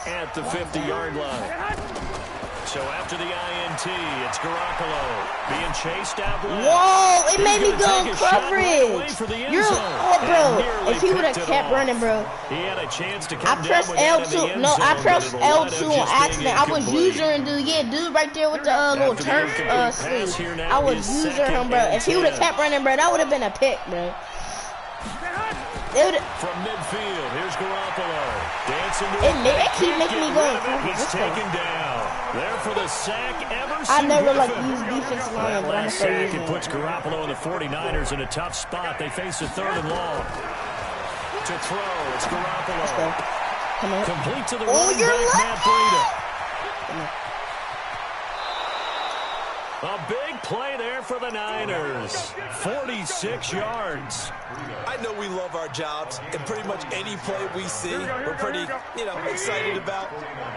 at the 50-yard line. So after the INT, it's Garoppolo being chased out left. Whoa, it made me go coverage. Bro, if he would have kept running, bro. He had a chance to I pressed L2. No, I pressed L2 on accident. I was using dude right there with the little turf sleeve. I was using him, bro. If he would have kept running, bro, that would have been a pick, bro. From midfield, here's Garoppolo. It keep making me go. He's taken down. There for the sack. I never used defense line, but I'm sack. It puts Garoppolo and the 49ers in a tough spot. They face a 3rd and long. To throw, it's Garoppolo. Let's go. Come on. Complete to the running back, Matt Breida. A big play there for the Niners. 46 yards. I know we love our jobs, and pretty much any play we see, we're pretty, excited about.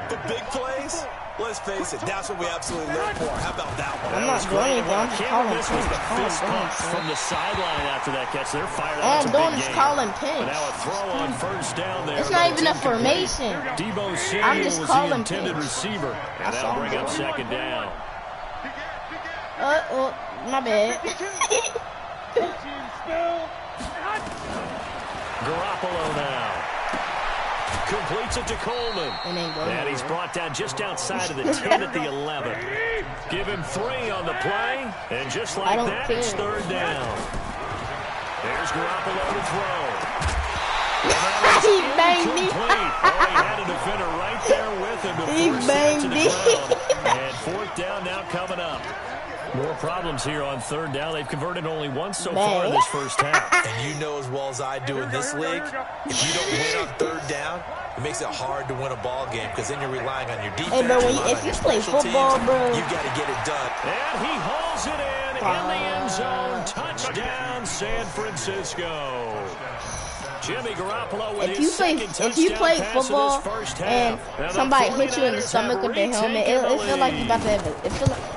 But big plays, let's face it, that's what we absolutely live for. How about that one? I'm not doing anything. I'm just calling This was the fist pump from the sideline after that catch. They're fired out. All I'm doing is calling pinch. But now a throw on 1st down there. It's not even a formation. Deebo Samuel I'm just was calling the intended pinch. receiver. And that'll bring up 2nd down. My bad. Garoppolo now. Completes it to Coleman. And he's brought down just outside of the 10 at the 11. Give him 3 on the play. And just like that, it's 3rd down. There's Garoppolo to throw. He banged me. He had a defender right there with him to force it to the ground. And 4th down now coming up. More problems here on 3rd down. They've converted only once so far in this first half. And you know as well as I do in this league, if you don't win on 3rd down, it makes it hard to win a ball game because then you're relying on your defense. Hey, bro, if you play football, bro, you got to get it done. And he hauls it in the end zone. Touchdown, San Francisco. Jimmy Garoppolo with his second touchdown. If you play football and somebody hit you in the stomach with their helmet, it feel like you about to have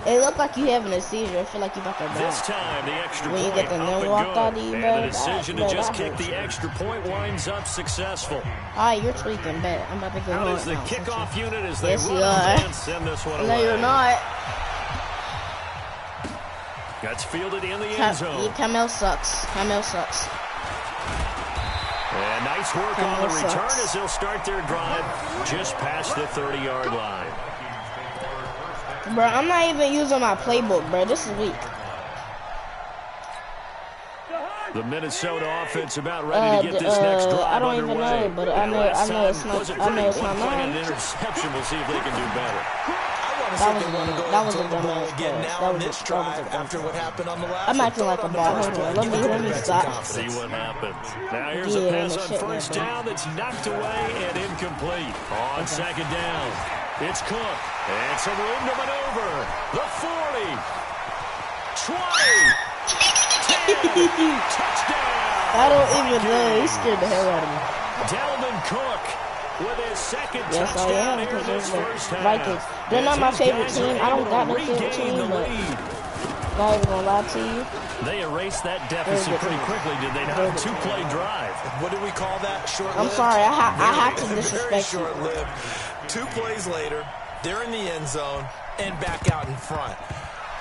it look like you having a seizure. It feel like you about to die. This time the extra when you get the name walked out of you, bro. And the decision to just kick the extra point winds up successful. Alright, you're tweaking, bet. I'm about to go home. Out is the kickoff unit as they run and send this one away. No, you're not. That's fielded in the end zone. Kamel sucks. And nice work on the return as they'll start their drive just past the 30-yard line. Bro, I'm not even using my playbook, bro. This is weak. The Minnesota offense about ready to get this next drive I don't underway. even know, but I know it's not mine. An interception. We'll see if they can do better. That was a dumbass pass. After what happened on the last. I'm acting like a ball. Hold on, let me stop. See what happens. Now here's a pass on 1st down that's knocked away and incomplete. On 2nd down, it's Cook. And some room to maneuver. The 40. 20. 10. Touchdown. I don't even know. He scared the hell out of me. Dalvin Cook with his second yes, touchdown I am, here in this first half. Vikings. They're not my favorite team. I don't got no favorite team, but not even gonna lie to you. They erased that deficit pretty quickly, did they not? 2-play drive. What do we call that? Short-lived? I'm sorry, I have to disrespect you. Short-lived. 2 plays later, they're in the end zone and back out in front.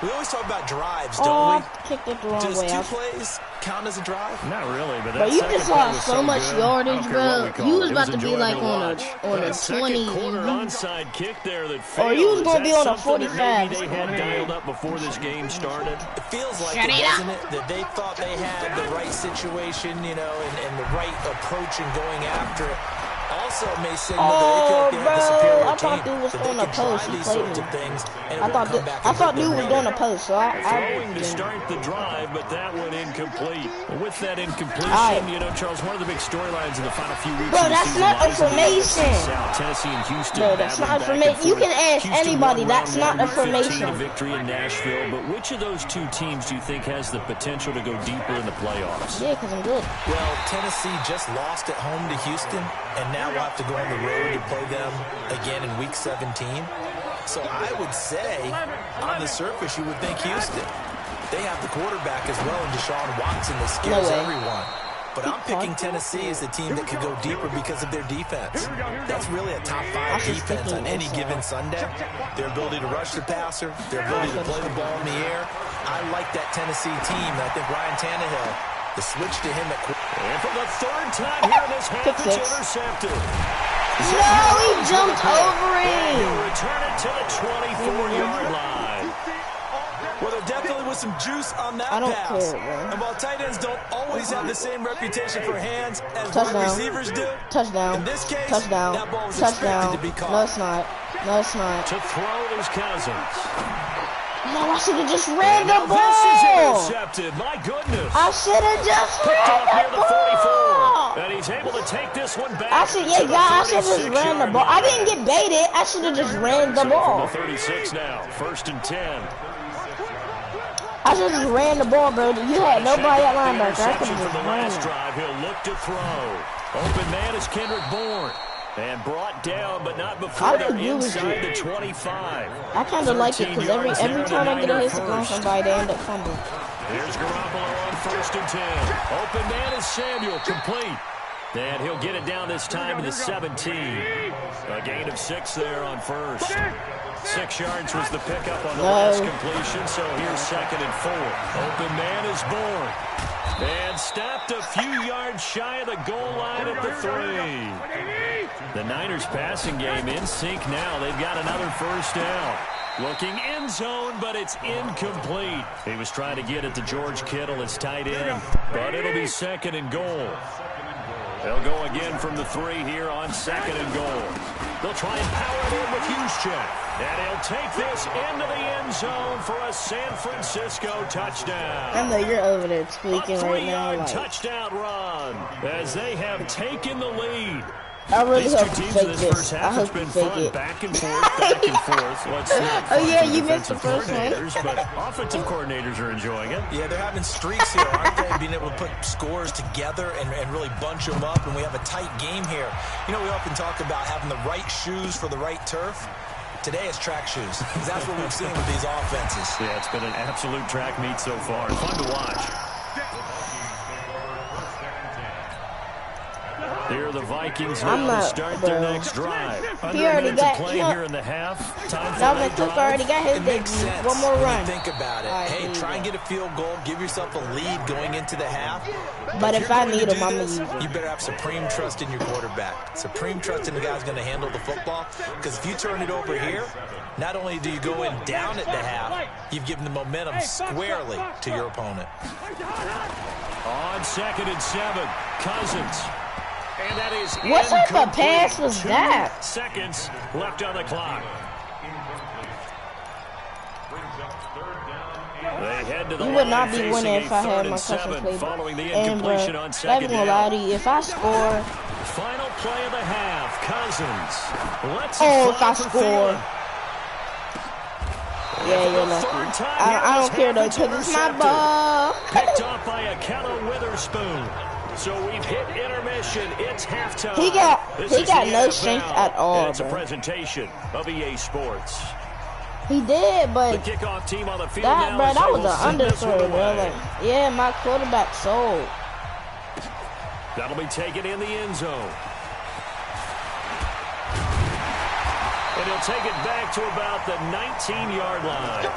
We always talk about drives, don't we? Kicked it the wrong way. Does 2 plays count as a drive? Not really, but you just lost so much yardage, bro. You was about to be like on a 20. Onside kick there that failed. Or you was gonna be on a 45. They had dialed up before this game started. It feels like it, doesn't it? That they thought they had the right situation, and the right approach in going after it. Also may signal that they feel like they have the superior team. I thought dude was going to post. He played me. I thought dude was going to post, so I throwing to start the drive, but that one incomplete. With that incompletion, Charles, one of the big storylines in the final few weeks. Bro, that's not information. Tennessee and Houston. No, that's not information. You can ask anybody. That's not information. A victory in Nashville, but which of those 2 teams do you think has the potential to go deeper in the playoffs? Yeah, because I'm good. Well, Tennessee just lost at home to Houston, and now we'll have to go on the road to play them again in Week 17. So I would say, on the surface, you would think Houston. They have the quarterback as well, and Deshaun Watson that scares everyone. but I'm picking Tennessee as the team that could go deeper because of their defense. That's really a top 5 defense on any given Sunday. Their ability to rush the passer, their ability to play the ball in the air. I like that Tennessee team, and I think Ryan Tannehill, the switch to him at quarterback. And for the 3rd time here in this half, it's intercepted. No, he jumped over it. He'll return it to the 24-yard line. Well, there definitely was some juice on that pass. And while tight ends don't always have the same reputation for hands as wide receivers do, in this case, that ball was expected to be caught. No, it's not. No, it's not. To throw is Cousins. No, I should have just ran the ball. This is intercepted. My goodness. I should have just ran the ball. And he's able to take this one back. I should have just ran the ball. I didn't get baited. I should have just ran the ball. From the 36 now. 1st and 10. I should have just ran the ball, bro. You had nobody at linebacker. I could have just ran it. Drive, he'll look to throw. Open man is Kendrick Bourne. And brought down, but not before they're inside the 25. I kind of like it because every time I get a hit on somebody, they end up fumbling. Here's Garoppolo on 1st and 10. Open man is Samuel, complete. And he'll get it down this time to the 17. A gain of 6 there on 1st. 6 yards was the pickup on the last completion, so here's 2nd and 4. Open man is Bourne. And stopped a few yards shy of the goal line at the 3. The Niners passing game in sync now. They've got another 1st down. Looking end zone, but it's incomplete. He was trying to get it to George Kittle, his tight end. But it'll be 2nd and goal. They'll go again from the 3 here on 2nd and goal. They'll try and power it in with Juszczyk. And he'll take this into the end zone for a San Francisco touchdown. I know you're over there tweaking right now. A 3-yard touchdown run as they have taken the lead. I really hope you fake this. This. I hope you fake it. Back and forth, back and forth. Oh, yeah, you missed the first one. But offensive coordinators are enjoying it. Yeah, they're having streaks here, aren't they? Being able to put scores together and really bunch them up. And we have a tight game here. You know, we often talk about having the right shoes for the right turf. Today it's track shoes. That's what we've seen with these offenses. Yeah, it's been an absolute track meet so far. Fun to watch. Here the Vikings now to start their next drive. He already got here in the half. Dalvin Cook already got his debut. One more run. Think about it. Hey, try and get a field goal. Give yourself a lead going into the half. But if I need him, I'm going to use him. You better have supreme trust in your quarterback. Supreme trust in the guy's going to handle the football. Because if you turn it over here, not only do you go in down at the half, you've given the momentum squarely to your opponent. On 2nd and 7, Cousins. And that is what type of pass was that? 2 seconds left on the clock. They head to the you would not be winning if I had my cousin play. Following the and bro, I'm gonna lie to you. If I score, final play of the half, Cousins. If I score. Yeah, you're lucky. I don't care though, because it's my ball. Picked off by Akello Witherspoon. So we've hit intermission. It's halftime. He got no strength at all. It's a presentation of EA Sports. He did, but the kickoff team on the field that was an underthrow, bro. Like, yeah, my quarterback sold. That'll be taken in the end zone. And he'll take it back to about the 19-yard line.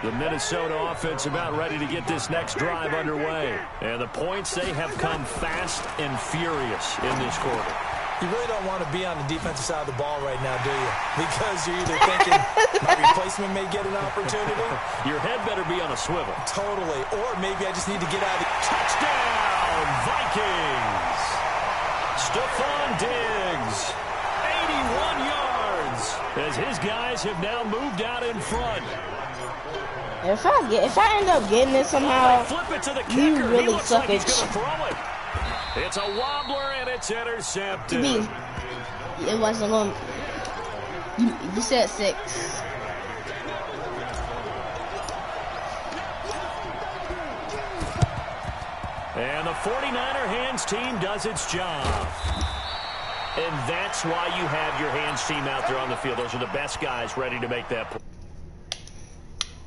The Minnesota offense about ready to get this next drive underway. And the points, they have come fast and furious in this quarter. You really don't want to be on the defensive side of the ball right now, do you? Because you're either thinking my replacement may get an opportunity. Your head better be on a swivel. Totally. Or maybe I just need to get out of the... Touchdown, Vikings! Stephon Diggs, 81 yards, as his guys have now moved out in front. If I end up getting it somehow, you really suck at It's a wobbler and it's intercepted. It wasn't going. You said 6. And the 49er hands team does its job. And that's why you have your hands team out there on the field. Those are the best guys ready to make that play.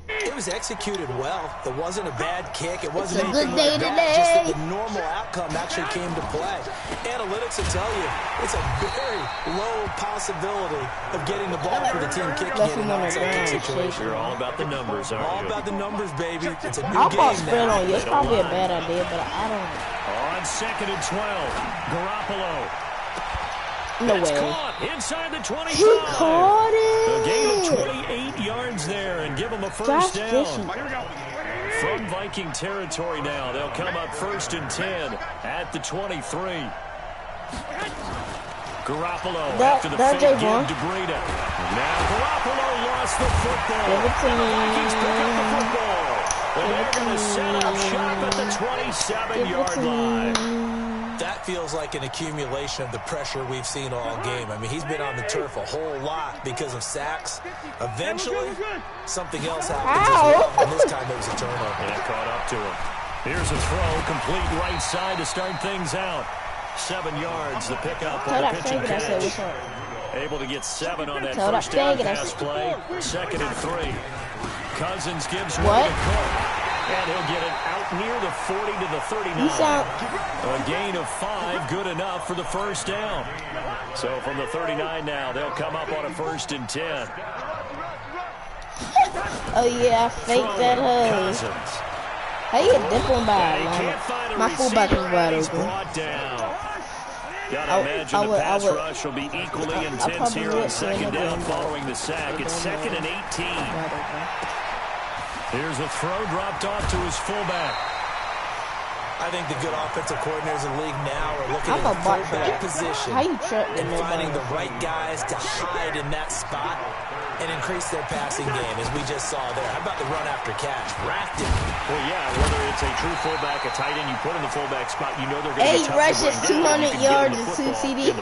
It was executed well. It wasn't a bad kick. It wasn't a good day today. Just that the normal outcome actually came to play. Analytics will tell you it's a very low possibility of getting the ball for the team kicking in an onside kick situation. You're all about the numbers, aren't you? All about the numbers, baby. It's a new I'll game spread on you. It's probably a bad idea, but I don't know. On 2nd and 12, Garoppolo. No it's way. Caught inside the 25. He caught it. A gain of 28 yards there and give him a first down. From Viking territory now, they'll come up 1st and 10 at the 23. Garoppolo after the fake give to Breida. Now Garoppolo lost the football. Give it to me. Vikings pick up the football. And they're going to set up shop at the 27-yard line. That feels like an accumulation of the pressure we've seen all game. I mean, he's been on the turf a whole lot because of sacks. Eventually, something else happens as well, and this time it was a turnover. And it caught up to him. Here's a throw, complete right side to start things out. 7 yards, the pickup on the pitching catch. Able to get 7 on that first down pass play. 2nd and 3. Cousins gives way to Cook. And he'll get it out near the 40 to the 39. A gain of 5, good enough for the first down. So from the 39 now, they'll come up on a 1st and 10. Oh, yeah, I faked that hug. How you dip him by? My fullback is wide open. Gotta imagine the pass rush will be equally intense here on 2nd down following the sack. It's 2nd and 18. Here's a throw dropped off to his fullback. I think the good offensive coordinators in the league now are looking at the fullback position and finding the right guys to hide in that spot and increase their passing game, as we just saw there. How about the run after catch? Racked it. Well, yeah, whether it's a true fullback, a tight end, you put in the fullback spot, you know they're going to be 8 rushes, 200 yards, and 2 CDs.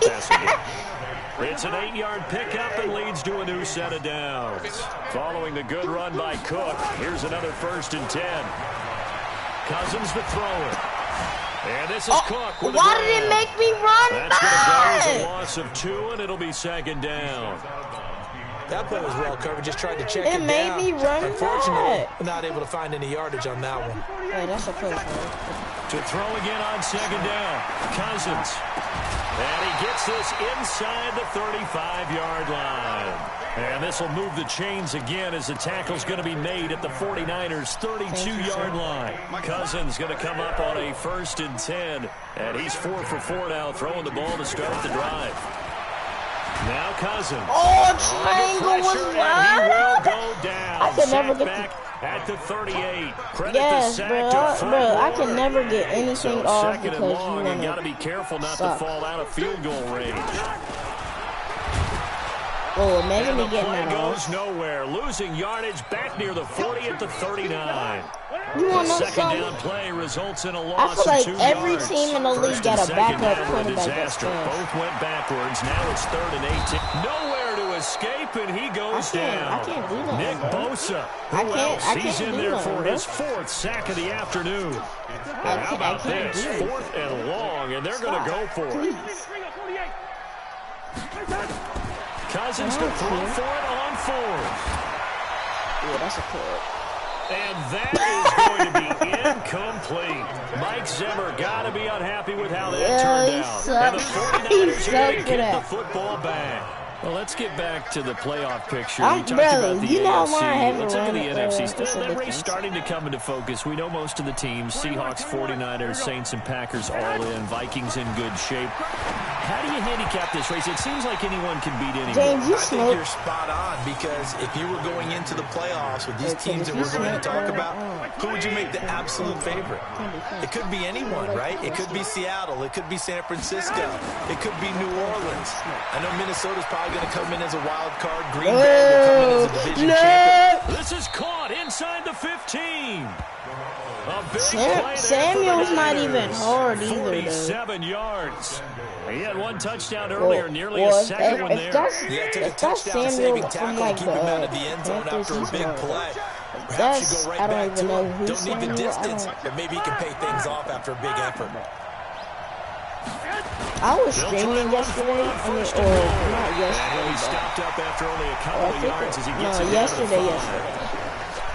It's an 8-yard pickup and leads to a new set of downs. Following the good run by Cook, here's another 1st and 10. Cousins the thrower. And this is Cook. Why did it make me run That's going to go as a loss of 2, and it'll be 2nd down. That play was well covered. Just tried to check it down. It made me run Unfortunately, not able to find any yardage on that one. Wait, that's a close one. To throw again on 2nd down. Cousins. And he gets this inside the 35-yard line. And this will move the chains again as the tackle's going to be made at the 49ers' 32-yard line. Cousins going to come up on a 1st and 10. And he's 4 for 4 now, throwing the ball to start the drive. Now Cousins. Oh, triangle was wild. He will go down. I could never get back at the 38. Credit yes, the bro. I can never get anything off because you got to be careful not to fall out of field goal range. Oh, imagine me getting that goes nowhere. Losing yardage back near the 40 at the 39. You want to know something? Down play results in a loss I feel of 2 like every yards. team in the league got a backup quarterback that's fast. Both went backwards. Now it's 3rd and 18. Nowhere to escape, and he goes down. I can't do that. Nick Bosa. He's in there for his 4th sack of the afternoon. And how about this? 4th and long, and they're going to go for it. Cousins to throw for it on 4th. Yeah, that's a pull. And that is going to be incomplete. Mike Zimmer got to be unhappy with how that turned out. And the 49ers are going to get the football back. Well, let's get back to the playoff picture. We talked about the AFC. Let's look at the NFC. That race starting to come into focus. We know most of the teams. Seahawks, 49ers, Saints, and Packers all in. Vikings in good shape. How do you handicap this race? It seems like anyone can beat anyone. James, I think you're spot on, because if you were going into the playoffs with these teams that we're going to talk about, who would you make the absolute favorite? It could be anyone, right? It could be Seattle. It could be San Francisco. It could be New Orleans. I know Minnesota's probably going to come in as a wild card. Green Bay will come in as a division champion. This is caught inside the 15. Samuel's not even hard either, 47 yards. He had 1 touchdown earlier, nearly a second one there. If that's Samuel from like keep him out of the end zone after a big play. Perhaps you go right back to him. Don't need the distance, but maybe he can pay things off after a big effort. I was streaming yesterday, not yesterday. He stopped up after only a couple of yards as he gets yesterday.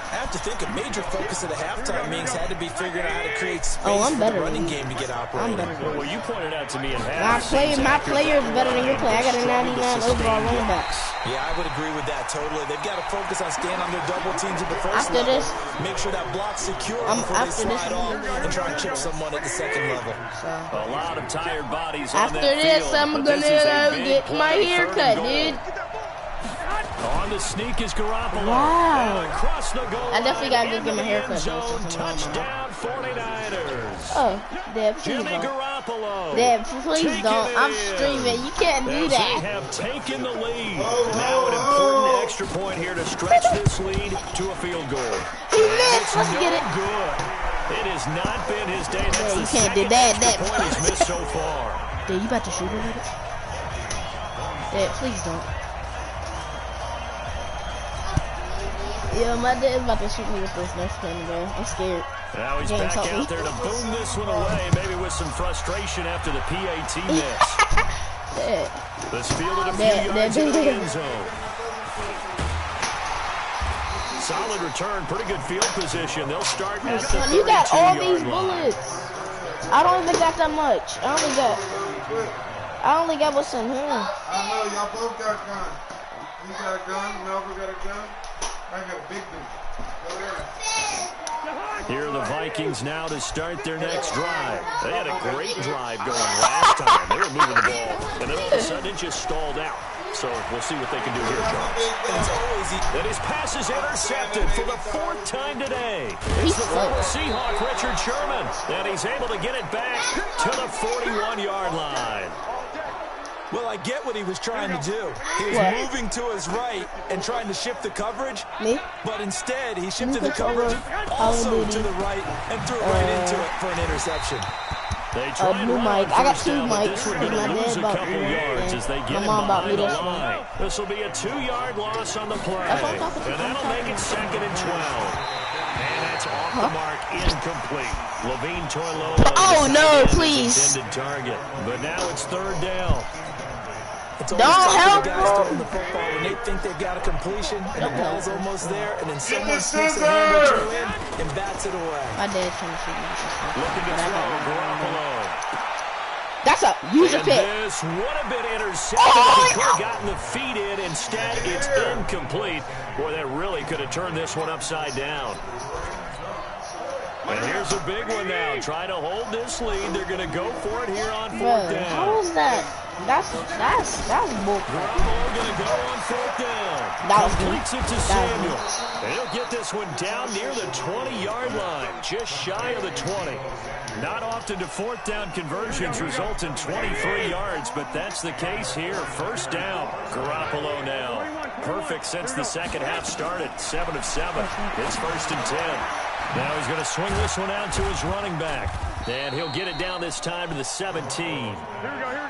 I have to think a major focus of the halftime meetings had to be figuring out how to create space I'm for the running game to get operating. Well, you pointed out to me in half. My player is better than your player. I got a 99 overall running back. Yeah, I would agree with that totally. They've got to focus on staying on their double teams at the first level. Make sure that block's secure before they slide off and try and chip someone at the second level. A lot of tired bodies on that field. After this, I'm gonna get my hair cut, dude. On the sneak is Garoppolo. Wow. Across the goal I definitely got to get my hair cut. Touchdown 49ers. Oh, Dad, please Jimmy don't. Garoppolo. Dad, please don't. I'm streaming. You can't do that. They have taken the lead. Now an important extra point here to stretch this lead to a field goal. He missed. Let's get it. Good. It has not been his day. That's you the can't do second that. extra point he's missed so far. Dad, you about to shoot it with it? Dad, please don't. Yeah, my dad's about to shoot me with this next one, bro. I'm scared. Now he's back out there to boom this one away, maybe with some frustration after the PAT miss. Let's field it a few yards in the end zone. Solid return, pretty good field position. They'll start at the 32-yard line. You got all these bullets. I don't even got that much. I only got what's in here. I know y'all both got guns. You got a gun, Melvin got a gun. I got a big dude. Here are the Vikings now to start their next drive. They had a great drive going last time. They were moving the ball, and then all of a sudden it just stalled out. So we'll see what they can do here, Charles. And his pass is intercepted for the 4th time today. It's the former Seahawk, Richard Sherman, and he's able to get it back to the 41-yard line. Well, I get what he was trying to do. He was moving to his right and trying to shift the coverage. But instead, he shifted the coverage also to the right and threw right into it for an interception. They tried new mic. I got 2 mics. This one going to lose a couple yards as they get him behind the line. This will be a 2-yard loss on the play. And that'll make it 2nd and 12. And that's off the mark, incomplete. Levine Toilolo. Oh, no, please. Intended target. But now it's 3rd down. Don't help the guys throwing the football when they think they've got a completion and the ball's almost there, and then someone sneaks a hand or two in and bats it away. My dad's trying to shoot me. Looking to throw Garoppolo. That's a user pick. This would have been intercepted. He could have gotten the feet in. Instead, it's incomplete. Boy, that really could have turned this one upside down. And here's a big one now. Trying to hold this lead. They're going to go for it here on 4th down. How was that? That's bull. Garoppolo going to go on 4th down. Completes it to Samuel. And he'll get this one down near the 20-yard line. Just shy of the 20. Not often do 4th down conversions result in 23 yards, but that's the case here. 1st down. Garoppolo now. Perfect since the second half started. 7 of 7. It's 1st and 10. Now he's going to swing this one out to his running back. And he'll get it down this time to the 17.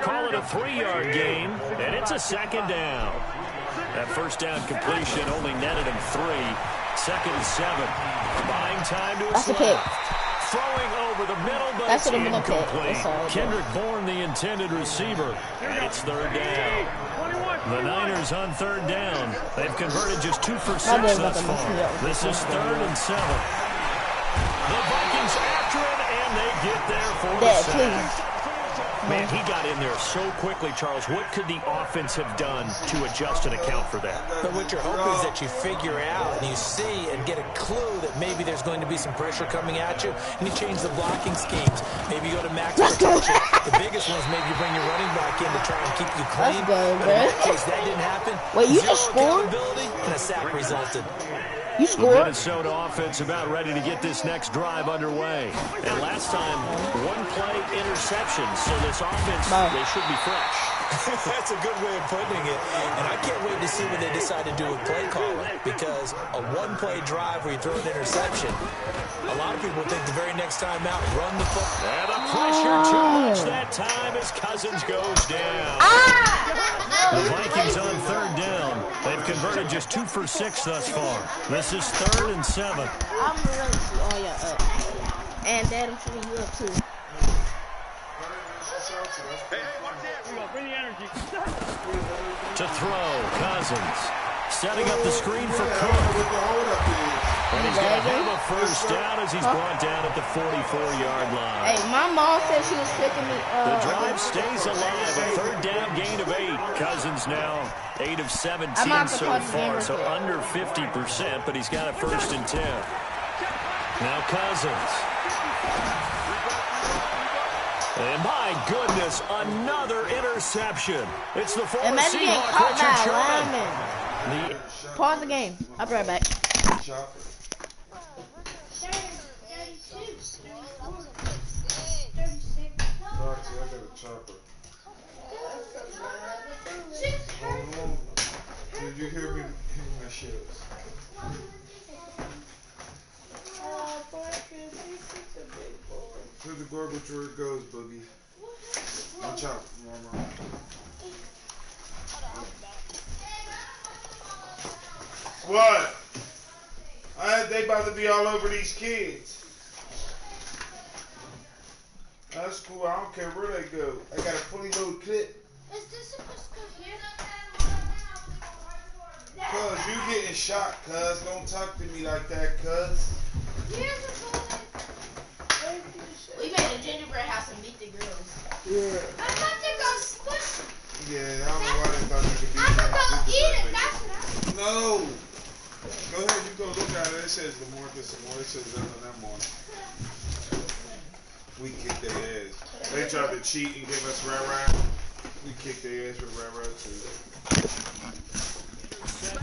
Call it a 3-yard gain, and it's a 2nd down. That 1st down completion only netted him 3. 2nd and 7. Buying time to his left. Throwing over the middle, but it's incomplete. Kendrick Bourne, the intended receiver. It's 3rd down. The Niners on 3rd down. They've converted just 2 for 6 thus far. This is 3rd and 7. The Vikings after him, and they get there for the sack. Man, he got in there so quickly, Charles. What could the offense have done to adjust and account for that? But what you're hoping is that you figure out and you see and get a clue that maybe there's going to be some pressure coming at you, and you change the blocking schemes. Maybe you go to max protection. The biggest one is maybe you bring your running back in to try and keep you clean. But in that case, that didn't happen. Wait, you just scored? And a sack resulted. You scored? The Minnesota offense about ready to get this next drive underway. And last time, 1-play interception. So this offense, they should be fresh. That's a good way of putting it. And I can't wait to see what they decide to do with play calling. Because a 1-play drive where you throw an interception, a lot of people think the very next time out, run the football. And the pressure too much that time as Cousins goes down. The Vikings on 3rd down. They've converted just 2 for 6 thus far. This is 3rd and 7. I'm really up. And Dad, I'm shooting you up too. To throw, Cousins. Setting up the screen for Cook. And he's going to have a first down as he's brought down at the 44-yard line. Hey, my mom said she was picking me up. The drive stays alive. A third down gain of 8. Cousins now 8 of 17 so far, so under 50%, but he's got a 1st and 10. Now Cousins. And my goodness, another interception. It's the former Seahawk, Richard Sherman. Pause the game. I'll be right back. Did you hear me? My shit. To the garbage where it goes, Boogie. Watch out, Mama. What? They about to be all over these kids. That's cool. I don't care where they go. I got a fully loaded clip. Is this supposed to go here? Cuz, you getting shot, cuz. Don't talk to me like that, cuz. We made a gingerbread house and beat the girls. Yeah. I thought they got squished. Yeah, I don't know why they thought they could beat I could go eat it. That's what I No. Go ahead, you go look at it. It says the more this and more. It says that on that morning. We kicked their ass. They tried to cheat and give us rah-rah. We kicked their ass with rah-rah too.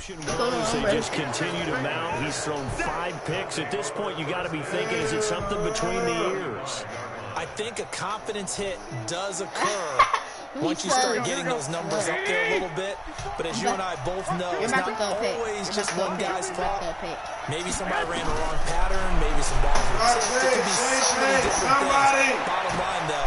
They just continue to mount. He's thrown 5 picks. At this point, you got to be thinking, is it something between the ears? I think a confidence hit does occur once you start getting those numbers up there a little bit. But as you and I both know, it's not always just one guy's fault. Maybe somebody ran the wrong pattern. Maybe some balls were tipped. It could be so many different things. Bottom line, though,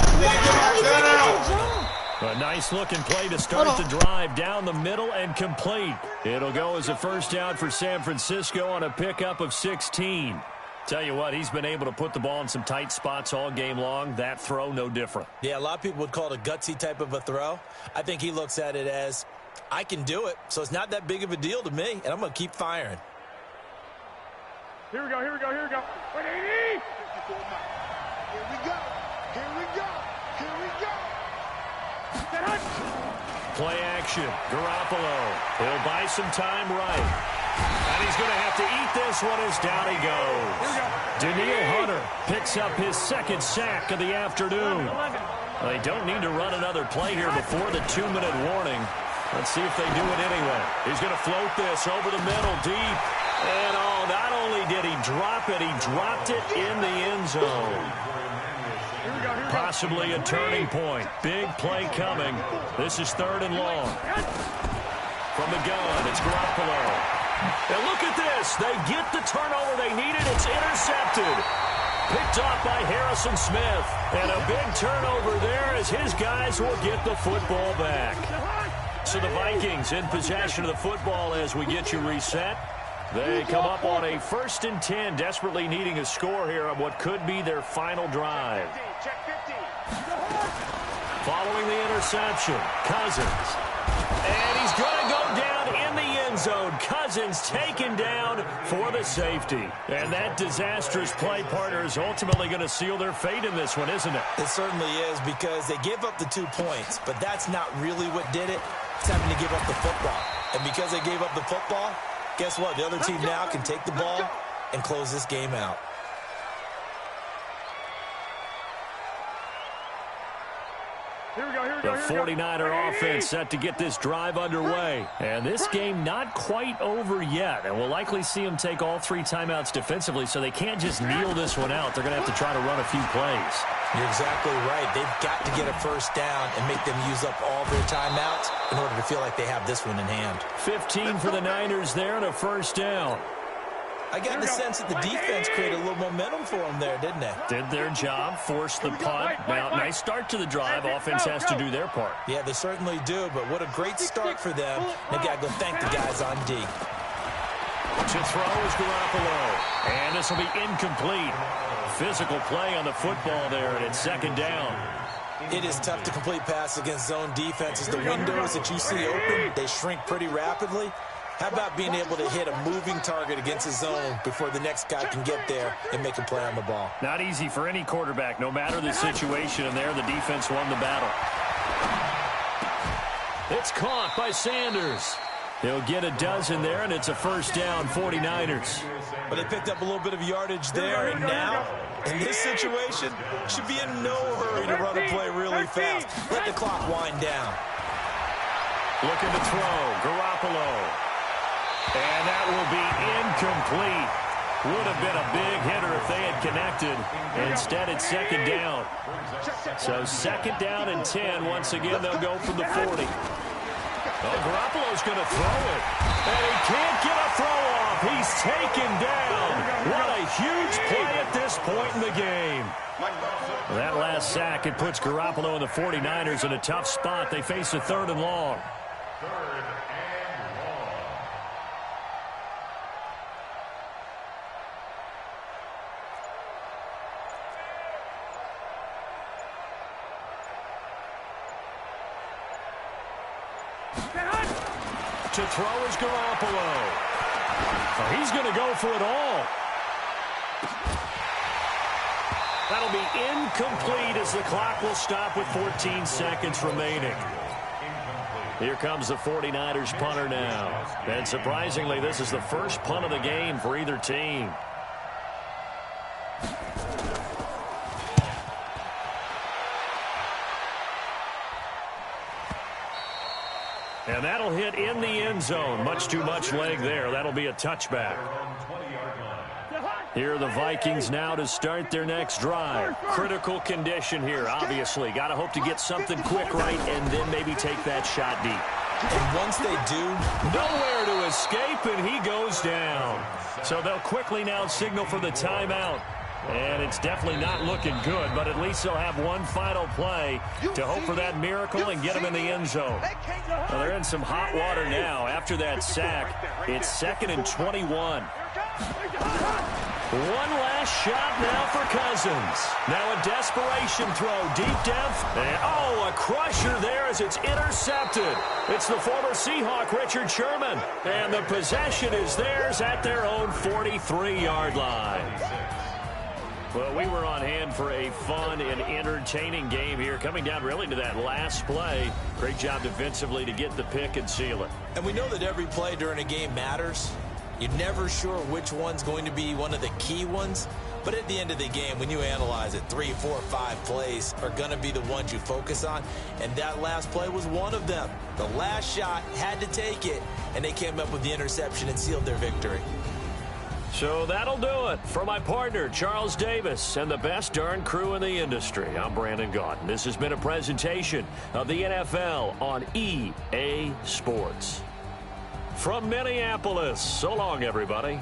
a nice-looking play to start the drive down the middle and complete. It'll go as a first down for San Francisco on a pickup of 16. Tell you what, he's been able to put the ball in some tight spots all game long. That throw, no different. Yeah, a lot of people would call it a gutsy type of a throw. I think he looks at it as, I can do it, so it's not that big of a deal to me, and I'm going to keep firing. Here we go, here we go, here we go. 180! Here we go, here we go, here we go. Play action. Garoppolo. He'll buy some time right. And he's going to have to eat this one as down he goes. Danielle Hunter picks up his 2nd sack of the afternoon. They don't need to run another play here before the 2-minute warning. Let's see if they do it anyway. He's going to float this over the middle deep. And not only did he drop it, he dropped it in the end zone. Possibly a turning point. Big play coming. This is 3rd and long. From the gun, it's Garoppolo. And look at this. They get the turnover they needed. It's intercepted. Picked off by Harrison Smith. And a big turnover there as his guys will get the football back. So the Vikings in possession of the football as we get you reset. They come up on a 1st and 10, desperately needing a score here on what could be their final drive. Following the interception, Cousins. And he's going to go down in the end zone. Cousins taken down for the safety. And that disastrous play partner is ultimately going to seal their fate in this one, isn't it? It certainly is, because they gave up the 2 points, but that's not really what did it. It's having to give up the football. And because they gave up the football, guess what? The other team now can take the ball and close this game out. The 49er offense set to get this drive underway. And this game not quite over yet. And we'll likely see them take all 3 timeouts defensively, so they can't just kneel this one out. They're going to have to try to run a few plays. You're exactly right. They've got to get a first down and make them use up all their timeouts in order to feel like they have this one in hand. 15 for the Niners there and a first down. I got the sense that the defense created a little momentum for them there, didn't they? Did their job, forced the punt. Now, nice start to the drive. Offense has to do their part. Yeah, they certainly do, but what a great start for them. They've got to go thank the guys on D. To throw is Garoppolo. And this will be incomplete. Physical play on the football there, and it's 2nd down. It is tough to complete pass against zone defenses. The windows that you see open, they shrink pretty rapidly. How about being able to hit a moving target against his zone before the next guy can get there and make a play on the ball? Not easy for any quarterback, no matter the situation, and there the defense won the battle. It's caught by Sanders. He'll get a dozen there, and it's a first down, 49ers. But they picked up a little bit of yardage there, and now, in this situation, should be in no hurry to run a play really fast. Let the clock wind down. Looking to throw, Garoppolo. And that will be incomplete. Would have been a big hitter if they had connected. Instead, it's second down. So second down and 10. Once again, they'll go from the 40. Oh, Garoppolo's going to throw it. And he can't get a throw off. He's taken down. What a huge play at this point in the game. That last sack, it puts Garoppolo and the 49ers in a tough spot. They face a 3rd and long. To throw is Garoppolo. So he's going to go for it all. That'll be incomplete as the clock will stop with 14 seconds remaining. Here comes the 49ers punter now. And surprisingly, this is the first punt of the game for either team. And that'll hit in the end zone. Much too much leg there. That'll be a touchback. Here are the Vikings now to start their next drive. Critical condition here, obviously. Got to hope to get something quick right and then maybe take that shot deep. And once they do, nowhere to escape, and he goes down. So they'll quickly now signal for the timeout. And it's definitely not looking good, but at least they'll have one final play to hope for that miracle and get them in the end zone. Well, they're in some hot water now. After that sack, it's 2nd and 21. One last shot now for Cousins. Now a desperation throw, deep depth. And, oh, a crusher there as it's intercepted. It's the former Seahawk, Richard Sherman. And the possession is theirs at their own 43-yard line. Well, we were on hand for a fun and entertaining game here, coming down really to that last play. Great job defensively to get the pick and seal it. And we know that every play during a game matters. You're never sure which one's going to be one of the key ones. But at the end of the game, when you analyze it, 3, 4, 5 plays are going to be the ones you focus on. And that last play was one of them. The last shot had to take it, and they came up with the interception and sealed their victory. So that'll do it. For my partner, Charles Davis, and the best darn crew in the industry, I'm Brandon Gaudin. This has been a presentation of the NFL on EA Sports. From Minneapolis, so long, everybody.